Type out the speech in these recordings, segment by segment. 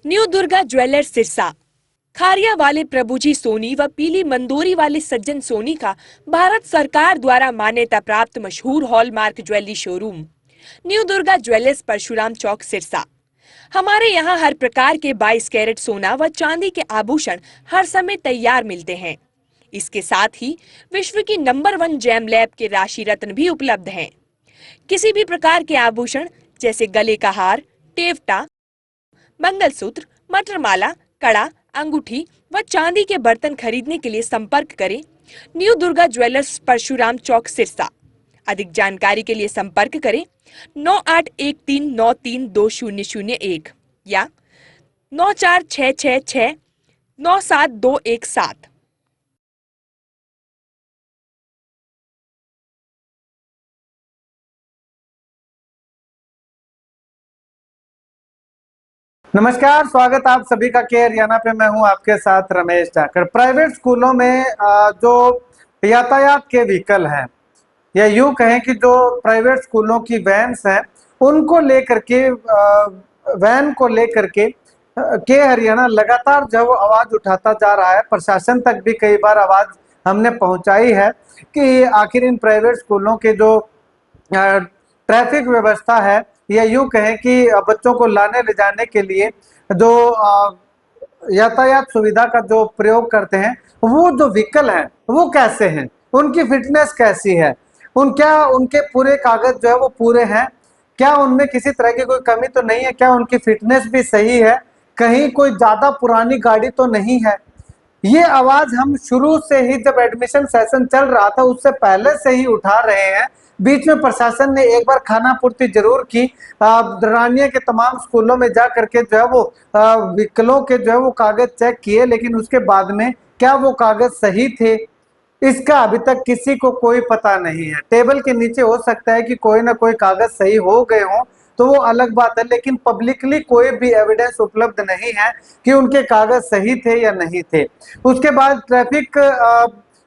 New Durga jewellers Sirsa. Kharia वाले प्रभुजी सोनी व पीली मंदोरी वाले सज्जन सोनी का भारत सरकार द्वारा मान्यता प्राप्त मशहूर hallmark jewellery showroom new Durga jewellers Parshuram Chowk Sirsa. हमारे यहाँ हर प्रकार के 22 कैरेट सोना व चांदी के आभूषण हर समय तैयार मिलते हैं। इसके साथ ही विश्व की नंबर 1 जेम लैब के राशि रत्न भी उपलब्ध हैं। किसी भी प्रकार के आभूषण जैसे गले का हार, टेवटा, मंगलसूत्र, मटरमाला, कड़ा, अंगूठी व चांदी के बर्तन खरीदने के लिए संपर्क करें न्यू दुर्गा ज्वेलर्स परशुराम चौक सिरसा। अधिक जानकारी के लिए संपर्क करें 9813932001 या 9466697217। नमस्कार, स्वागत आप सभी का के हरियाणा पे। मैं हूं आपके साथ रमेश जाखड़। प्राइवेट स्कूलों में जो यातायात के व्हीकल हैं या यूं कहें कि जो प्राइवेट स्कूलों की वैन्स हैं उनको लेकर के वैन को लेकर के हरियाणा लगातार जो आवाज उठाता जा रहा है। प्रशासन तक भी कई बार आवाज हमने पहुंचाई है कि आखिर इन प्राइवेट स्कूलों के जो ट्रैफिक व्यवस्था है या यूं कहें कि बच्चों को लाने ले जाने के लिए जो यातायात सुविधा का जो प्रयोग करते हैं, वो जो व्हीकल हैं वो कैसे हैं, उनकी फिटनेस कैसी है, उनके पूरे कागज जो है वो पूरे हैं, क्या उनमें किसी तरह की कोई कमी तो नहीं है, क्या उनकी फिटनेस भी सही है, कहीं कोई ज्यादा पुरानी गाड़ी तो नहीं है। ये आवाज हम शुरू से ही जब एडमिशन सेशन चल रहा था उससे पहले से ही उठा रहे हैं। बीच में प्रशासन ने एक बार खाना पूर्ति जरूर की, रानिया के तमाम स्कूलों में जा करके जो है वो व्हीकलों के जो है वो कागज चेक किए, लेकिन उसके बाद में क्या वो कागज सही थे इसका अभी तक किसी को कोई पता नहीं है। टेबल के नीचे हो सकता है कि कोई ना कोई कागज सही हो गए हों तो वो अलग बात है, लेकिन पब्लिकली कोई भी एविडेंस उपलब्ध नहीं है कि उनके कागज सही थे या नहीं थे। उसके बाद ट्रैफिक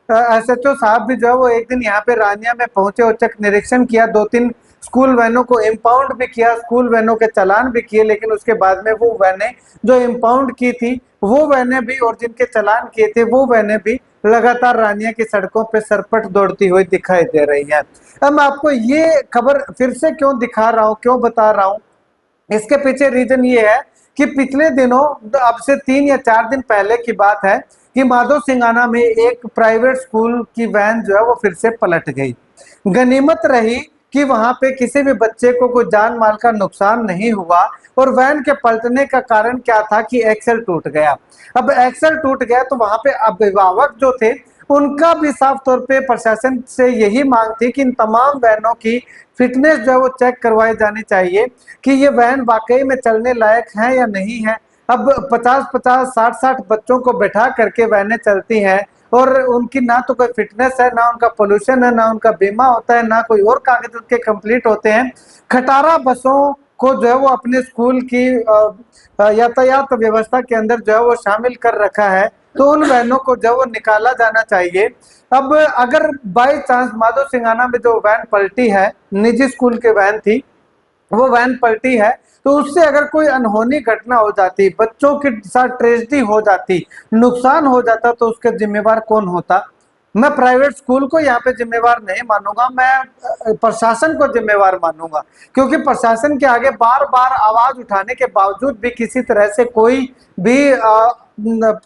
एसएचओ साहब भी जो है वो एक दिन यहाँ पे रानिया में पहुंचे और चेक निरीक्षण किया, 2-3 स्कूल वैनों को इम्पाउंड भी किया, स्कूल वैनों के चालान भी किए, लेकिन उसके बाद में वो वैनें जो इम्पाउंड की थी वो वैनें भी और जिनके चालान किए थे वो वैनें भी लगातार रानिया की सड़कों पे सरपट दौड़ती हुई दिखाई दे रही है। अब मैं आपको ये खबर फिर से क्यों दिखा रहा हूँ, क्यों बता रहा हूँ, इसके पीछे रीजन ये है कि पिछले दिनों, अब से 3 या 4 दिन पहले की बात है कि माधो सिंगाना में एक प्राइवेट स्कूल की वैन जो है वो फिर से पलट गई। गनीमत रही कि वहां पे किसी भी बच्चे को कोई जान माल का नुकसान नहीं हुआ। और वैन के पलटने का कारण क्या था कि एक्सल टूट गया। अब एक्सल टूट गया तो वहां पे अभिभावक जो थे उनका भी साफ तौर पे प्रशासन से यही मांग थी कि इन तमाम वैनों की फिटनेस जो है वो चेक करवाई जानी चाहिए कि ये वैन वाकई में चलने लायक है या नहीं है। अब 50-50, 60-60 बच्चों को बैठा करके वैनें चलती हैं और उनकी ना तो कोई फिटनेस है, ना उनका पोल्यूशन है, ना उनका बीमा होता है, ना कोई और कागज उनके कंप्लीट होते हैं। खटारा बसों को जो है वो अपने स्कूल की यातायात व्यवस्था के अंदर जो है वो शामिल कर रखा है, तो उन वैनों को जो वो निकाला जाना चाहिए। अब अगर बाई चांस माधो सिंगाना में जो वैन पलटी है, निजी स्कूल के वैन थी, वो वैन पलटी है, तो उससे अगर कोई अनहोनी घटना हो जाती, बच्चों के साथ ट्रेजेडी हो जाती, नुकसान हो जाता, तो उसके जिम्मेवार कौन होता। मैं प्राइवेट स्कूल को यहाँ पे जिम्मेवार नहीं मानूंगा, मैं प्रशासन को जिम्मेवार मानूंगा, क्योंकि प्रशासन के आगे बार बार आवाज उठाने के बावजूद भी किसी तरह से कोई भी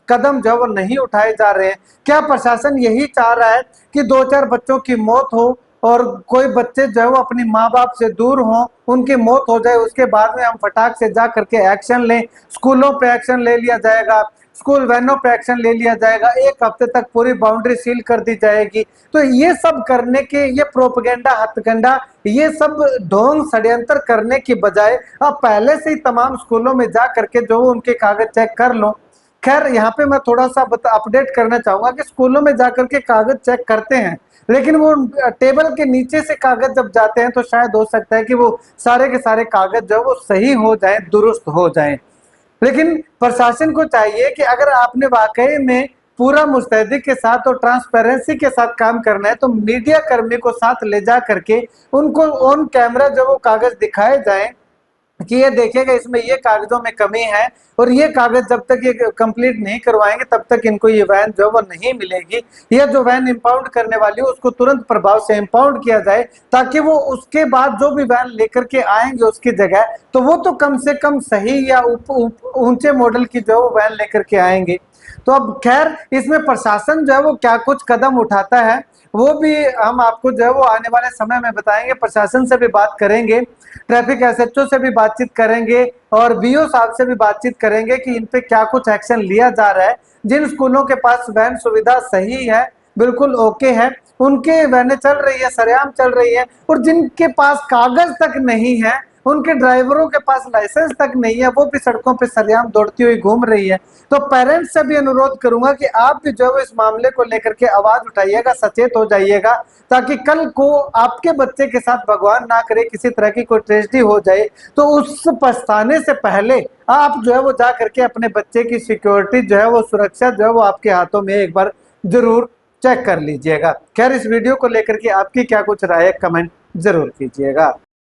कदम जो वो नहीं उठाए जा रहे हैं। क्या प्रशासन यही चाह रहा है कि 2-4 बच्चों की मौत हो और कोई बच्चे जो है वो अपनी माँ बाप से दूर हों, उनकी मौत हो जाए, उसके बाद में हम फटाक से जा करके एक्शन लें, स्कूलों पे एक्शन ले लिया जाएगा, स्कूल वैनों पे एक्शन ले लिया जाएगा, 1 हफ्ते तक पूरी बाउंड्री सील कर दी जाएगी। तो ये सब करने के, ये प्रोपेगेंडा, हथकंडा, ये सब ढोंग षड्यंत्र करने की बजाय आप पहले से ही तमाम स्कूलों में जा करके जो उनके कागज चेक कर लो। खैर यहाँ पे मैं थोड़ा सा अपडेट करना चाहूंगा कि स्कूलों में जाकर के कागज चेक करते हैं, लेकिन वो टेबल के नीचे से कागज जब जाते हैं तो शायद हो सकता है कि वो सारे के सारे कागज जो वो सही हो जाएं, दुरुस्त हो जाएं। लेकिन प्रशासन को चाहिए कि अगर आपने वाकई में पूरा मुस्तैदी के साथ और ट्रांसपेरेंसी के साथ काम करना है तो मीडिया कर्मी को साथ ले जा करके उनको ऑन कैमरा जो वो कागज दिखाए जाएं, कि ये देखिएगा इसमें ये कागजों में कमी है और ये कागज जब तक ये कंप्लीट नहीं करवाएंगे तब तक इनको ये वैन जो वो नहीं मिलेगी। यह जो वैन इंपाउंड करने वाली है उसको तुरंत प्रभाव से इंपाउंड किया जाए, ताकि वो उसके बाद जो भी वैन लेकर के आएंगे उसकी जगह, तो वो तो कम से कम सही या ऊंचे मॉडल की जो वैन लेकर के आएंगे। तो अब खैर इसमें प्रशासन जो है वो क्या कुछ कदम उठाता है वो भी हम आपको जो है वो आने वाले समय में बताएंगे। प्रशासन से भी बात करेंगे, ट्रैफिक एसएचओ से भी बातचीत करेंगे और बीओ साहब से भी बातचीत करेंगे कि इन पे क्या कुछ एक्शन लिया जा रहा है। जिन स्कूलों के पास वैन सुविधा सही है, बिल्कुल ओके है, उनके वैनें चल रही है, सरेआम चल रही है, और जिनके पास कागज तक नहीं है, उनके ड्राइवरों के पास लाइसेंस तक नहीं है, वो भी सड़कों पे सरेआम दौड़ती हुई घूम रही है। तो पेरेंट्स से भी अनुरोध करूंगा कि आप भी जो है इस मामले को लेकर के आवाज उठाइएगा, सचेत हो जाइएगा, ताकि कल को आपके बच्चे के साथ भगवान ना करे किसी तरह की कोई ट्रेजेडी हो जाए तो उस पछताने से पहले आप जो है वो जा करके अपने बच्चे की सिक्योरिटी जो है वो सुरक्षा जो है वो आपके हाथों में एक बार जरूर चेक कर लीजिएगा। खैर इस वीडियो को लेकर के आपकी क्या कुछ राय है कमेंट जरूर कीजिएगा।